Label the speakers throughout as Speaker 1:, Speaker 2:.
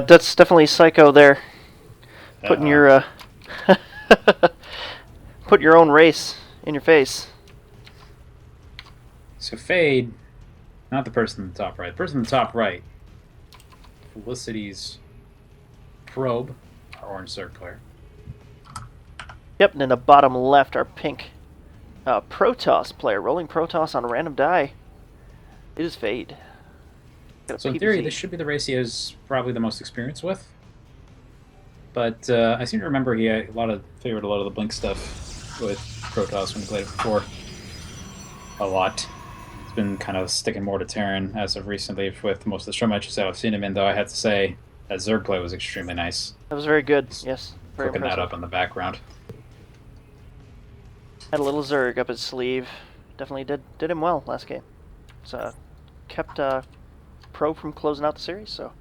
Speaker 1: That's definitely Psycho there. Putting your put your own race in your face.
Speaker 2: So Fade, not the person in the top right. The person in the top right, Felicity's probe, our orange circular.
Speaker 1: Yep, and in the bottom left, our pink Protoss player, rolling Protoss on a random die. It is Fade.
Speaker 2: So in theory, this should be the race he has probably the most experience with. But I seem to remember he had favored a lot of the Blink stuff with Protoss when he played it before. A lot. It's been kind of sticking more to Terran as of recently with most of the show matches that I've seen him in, though I have to say that Zerg play was extremely nice.
Speaker 1: That was very good, yes. Very
Speaker 2: Cooking
Speaker 1: impressive.
Speaker 2: that up in the background.
Speaker 1: Had a little Zerg up his sleeve. Definitely did him well last game. So kept Pro from closing out the series, so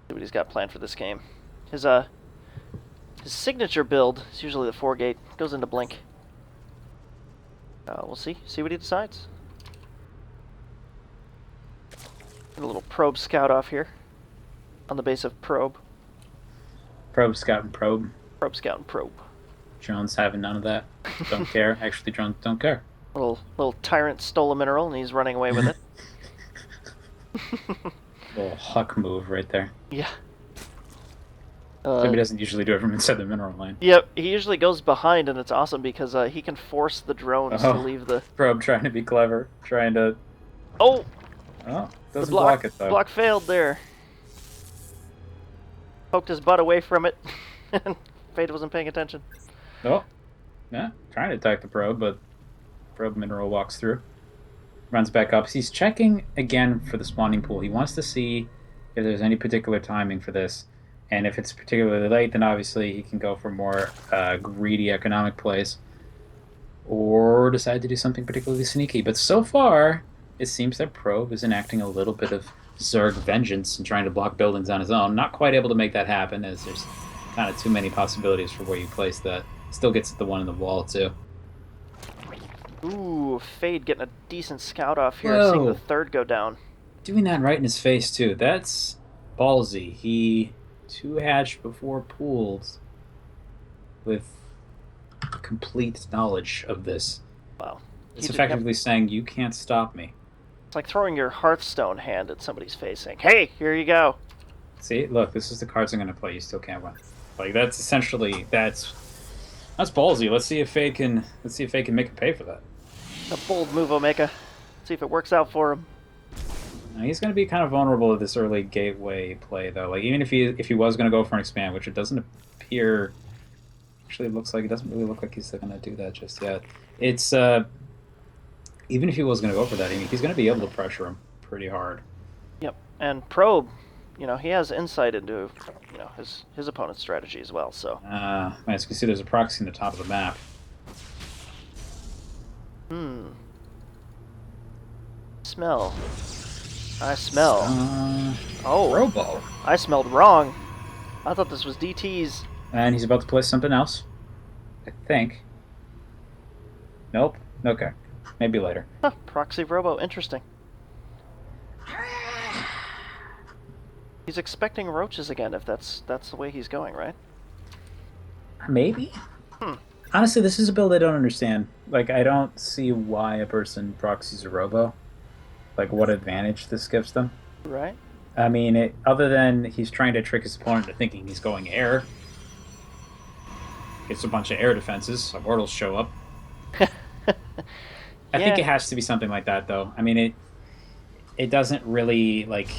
Speaker 1: see what he's got planned for this game. His signature build is usually the 4-gate. Goes into Blink. We'll see what he decides. Get a little probe scout off here on the base of probe.
Speaker 2: Probe, scout, and probe.
Speaker 1: Probe scout and probe.
Speaker 2: Drones having none of that. Don't care. Actually, drones don't care.
Speaker 1: Little tyrant stole a mineral and he's running away with it.
Speaker 2: Little huck move right there.
Speaker 1: Yeah.
Speaker 2: He doesn't usually do it from inside the mineral line.
Speaker 1: Yep, he usually goes behind, and it's awesome because he can force the drones to leave the...
Speaker 2: Probe trying to be clever, trying to...
Speaker 1: Oh!
Speaker 2: Oh, doesn't block it, though.
Speaker 1: Block failed there. Poked his butt away from it, and Fade wasn't paying attention.
Speaker 2: Oh, yeah, trying to attack the probe, but probe mineral walks through. Runs back up. He's checking again for the spawning pool. He wants to see if there's any particular timing for this. And if it's particularly late, then obviously he can go for more greedy economic plays. Or decide to do something particularly sneaky. But so far, it seems that Probe is enacting a little bit of Zerg vengeance and trying to block buildings on his own. Not quite able to make that happen, as there's kind of too many possibilities for where you place that. Still gets the one in the wall, too.
Speaker 1: Ooh, Fade getting a decent scout off here,
Speaker 2: Whoa.
Speaker 1: seeing the third go down.
Speaker 2: Doing that right in his face, too. That's ballsy. He... two-hatched before pooled with complete knowledge of this.
Speaker 1: Wow.
Speaker 2: It's effectively saying, you can't stop me.
Speaker 1: It's like throwing your Hearthstone hand at somebody's face saying, hey, here you go.
Speaker 2: See, look, this is the cards I'm going to play. You still can't win. Like, that's essentially, that's ballsy. Let's see if Fade can make him pay for that.
Speaker 1: A bold move, Omega. See if it works out for him.
Speaker 2: Now, he's going to be kind of vulnerable to this early gateway play, though. Like, even if he was going to go for an expand, which it doesn't appear... Actually, it looks like it doesn't really look like he's going to do that just yet. It's even if he was going to go for that, he's going to be able to pressure him pretty hard.
Speaker 1: Yep, and Probe, he has insight into his opponent's strategy as well. So.
Speaker 2: As you can see, there's a proxy in the top of the map.
Speaker 1: Smell. I smell. Oh.
Speaker 2: Robo.
Speaker 1: I smelled wrong. I thought this was DT's.
Speaker 2: And he's about to play something else. I think. Nope. Okay. Maybe later.
Speaker 1: Huh, Proxy Robo. Interesting. He's expecting roaches again, if that's the way he's going, right?
Speaker 2: Maybe. Honestly, this is a build I don't understand. Like, I don't see why a person proxies a Robo. Like, what advantage this gives them.
Speaker 1: Right.
Speaker 2: I mean, other than he's trying to trick his opponent into thinking he's going air. Gets a bunch of air defenses. Immortals show up. I think it has to be something like that, though. I mean, it doesn't really, like...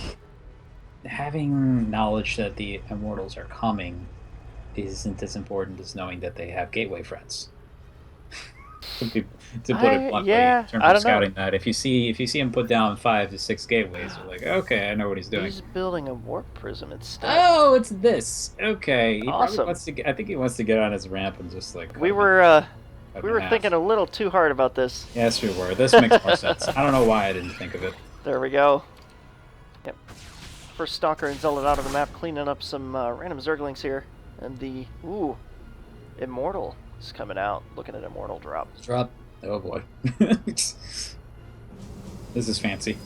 Speaker 2: Having knowledge that the Immortals are coming isn't as important as knowing that they have gateway friends. to put it bluntly, in terms of scouting that. If you see him put down 5 to 6 gateways, you're like, okay, I know what he's doing.
Speaker 1: He's building a warp prism instead.
Speaker 2: Oh, it's this. Okay. He
Speaker 1: awesome.
Speaker 2: Probably wants to I think he wants to get on his ramp and just like...
Speaker 1: We were thinking a little too hard about this.
Speaker 2: Yes, we were. This makes more sense. I don't know why I didn't think of it.
Speaker 1: There we go. Yep. First Stalker and Zealot out of the map, cleaning up some random Zerglings here. And the... Ooh. Immortal is coming out. Looking at Immortal drop.
Speaker 2: Drop. Oh, boy. This is fancy.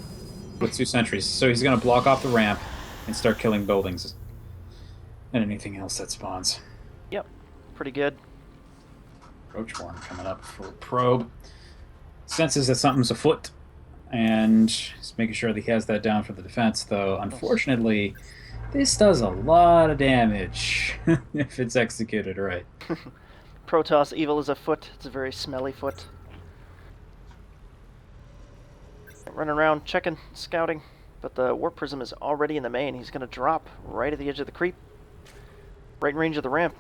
Speaker 2: With 2 sentries. So he's going to block off the ramp. and start killing buildings and anything else that spawns.
Speaker 1: Yep, pretty good.
Speaker 2: Roachborn coming up for probe. Senses that something's afoot, and he's making sure that he has that down for the defense, though unfortunately this does a lot of damage if it's executed right.
Speaker 1: Protoss evil is afoot. It's a very smelly foot. Running around, checking, scouting, but the warp prism is already in the main. He's going to drop right at the edge of the creep, right in range of the ramp.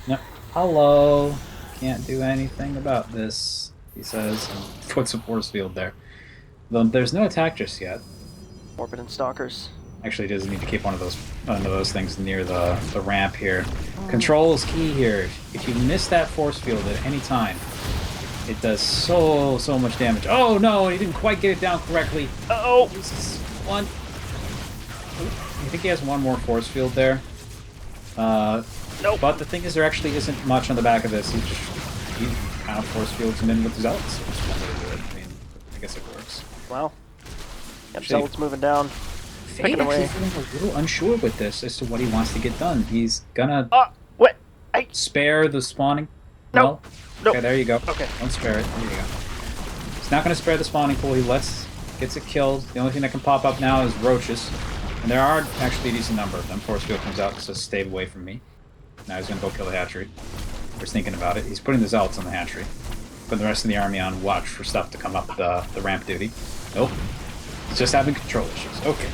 Speaker 2: Yep. Hello. Can't do anything about this, he says, and puts a force field there. Though there's no attack just yet.
Speaker 1: Warping and stalkers.
Speaker 2: Actually, he doesn't need to keep one of those things near the ramp here. Control is key here. If you miss that force field at any time, it does so much damage. Oh no, he didn't quite get it down correctly.
Speaker 1: Uh-oh!
Speaker 2: One. I think he has one more force field there.
Speaker 1: Nope.
Speaker 2: But the thing is, there actually isn't much on the back of this. He kind of force fields him in with his zealots. I mean, I guess it works.
Speaker 1: Wow. Yep,
Speaker 2: Actually,
Speaker 1: zealots moving down.
Speaker 2: Fade actually feeling a little unsure with this as to what he wants to get done. He's gonna
Speaker 1: what?
Speaker 2: spare the spawning.
Speaker 1: Nope.
Speaker 2: No? Okay, there you go.
Speaker 1: Okay.
Speaker 2: Don't spare it. There you go. He's not gonna spare the spawning pool. He gets it killed. The only thing that can pop up now is roaches. And there are actually a decent number of them. Force field comes out and says, stay away from me. Now he's gonna go kill the hatchery. We're thinking about it. He's putting the zealots on the hatchery. Putting the rest of the army on watch for stuff to come up the ramp duty. Nope. He's just having control issues. Okay.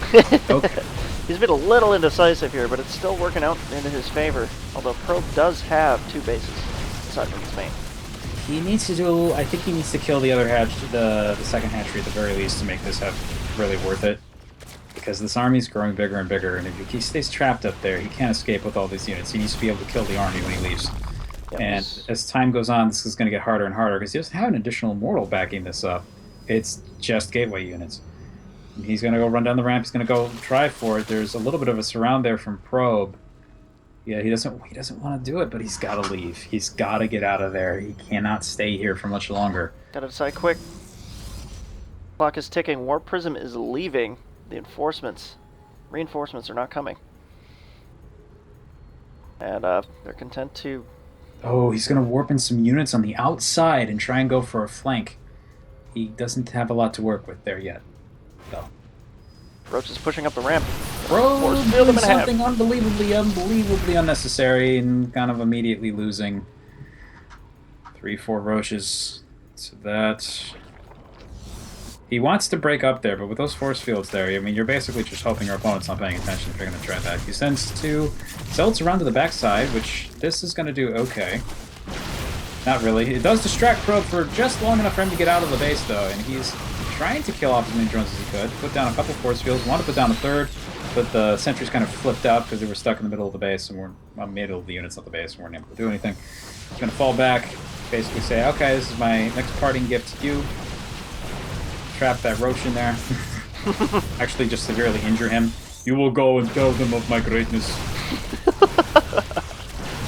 Speaker 2: Okay.
Speaker 1: He's been a little indecisive here, but it's still working out into his favor. Although Probe does have 2 bases, aside from his main.
Speaker 2: He needs to do... I think he needs to kill the other the second hatchery at the very least to make this really worth it. Because this army's growing bigger and bigger, and if he stays trapped up there, he can't escape with all these units. He needs to be able to kill the army when he leaves. Yes. And as time goes on, this is going to get harder and harder, because he doesn't have an additional mortal backing this up. It's just gateway units. He's going to go run down the ramp. He's going to go try for it. There's a little bit of a surround there from Probe. Yeah, he doesn't want to do it, but he's got to leave. He's got to get out of there. He cannot stay here for much longer.
Speaker 1: Got to decide quick. Clock is ticking. Warp Prism is leaving. The reinforcements are not coming. And they're content to...
Speaker 2: Oh, he's going to warp in some units on the outside and try and go for a flank. He doesn't have a lot to work with there yet. No.
Speaker 1: Roach is pushing up the ramp.
Speaker 2: Roach doing something unbelievably unnecessary and kind of immediately losing 3-4 roaches to that. He wants to break up there, but with those force fields there, I mean, you're basically just hoping your opponent's not paying attention if you're going to try that. He sends 2 zealots around to the backside, which this is going to do okay. Not really. It does distract Probe for just long enough for him to get out of the base, though, and he's trying to kill off as many drones as he could. Put down a couple force fields, wanted to put down a 3rd, but the sentries kind of flipped out because they were stuck in the middle of the base, and middle of the units of the base, and weren't able to do anything. He's going to fall back, basically say, okay, this is my next parting gift to you. Trap that roach in there. Actually, just severely injure him. You will go and tell them of my greatness.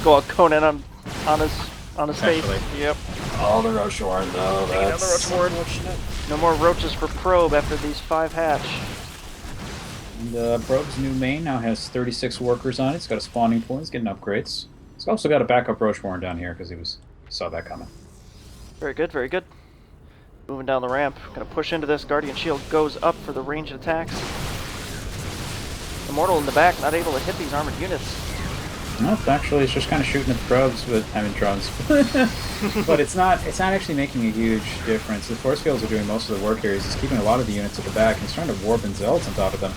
Speaker 1: Go out Conan on his face. Yep.
Speaker 2: Oh, the roach horn, though.
Speaker 1: That's unfortunate. No more roaches for Probe after these 5 hatch.
Speaker 2: And Probe's new main now has 36 workers on it. It's got a spawning pool. He's getting upgrades. He's also got a backup roach horn down here because he saw that coming.
Speaker 1: Very good, very good. Moving down the ramp. Gonna push into this. Guardian Shield goes up for the ranged attacks. Immortal in the back, not able to hit these armored units.
Speaker 2: Nope, actually, it's just kind of shooting at the probes, drones. But it's not actually making a huge difference. The force fields are doing most of the work here. He's keeping a lot of the units at the back. He's trying to warp and zealots on top of them,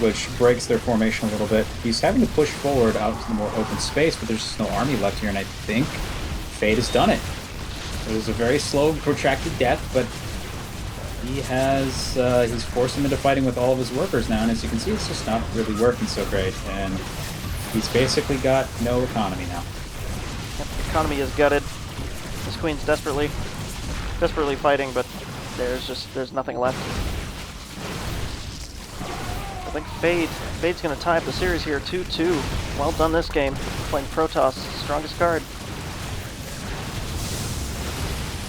Speaker 2: which breaks their formation a little bit. He's having to push forward out to the more open space, but there's just no army left here, and I think Fate has done it. It was a very slow, protracted death, but he's forced him into fighting with all of his workers now, and as you can see, it's just not really working so great, and he's basically got no economy now.
Speaker 1: Yep, the economy is gutted. This queen's desperately fighting, but there's nothing left. I think Fade's going to tie up the series here, 2-2. Well done this game, playing Protoss, strongest card.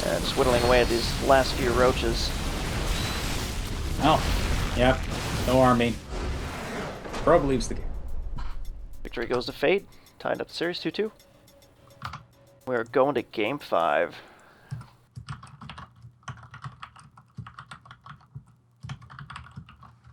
Speaker 1: And just whittling away at these last few roaches.
Speaker 2: Oh, yep, no army. Probe leaves the game.
Speaker 1: Victory goes to Fade, tying up the series 2-2. We're going to Game 5.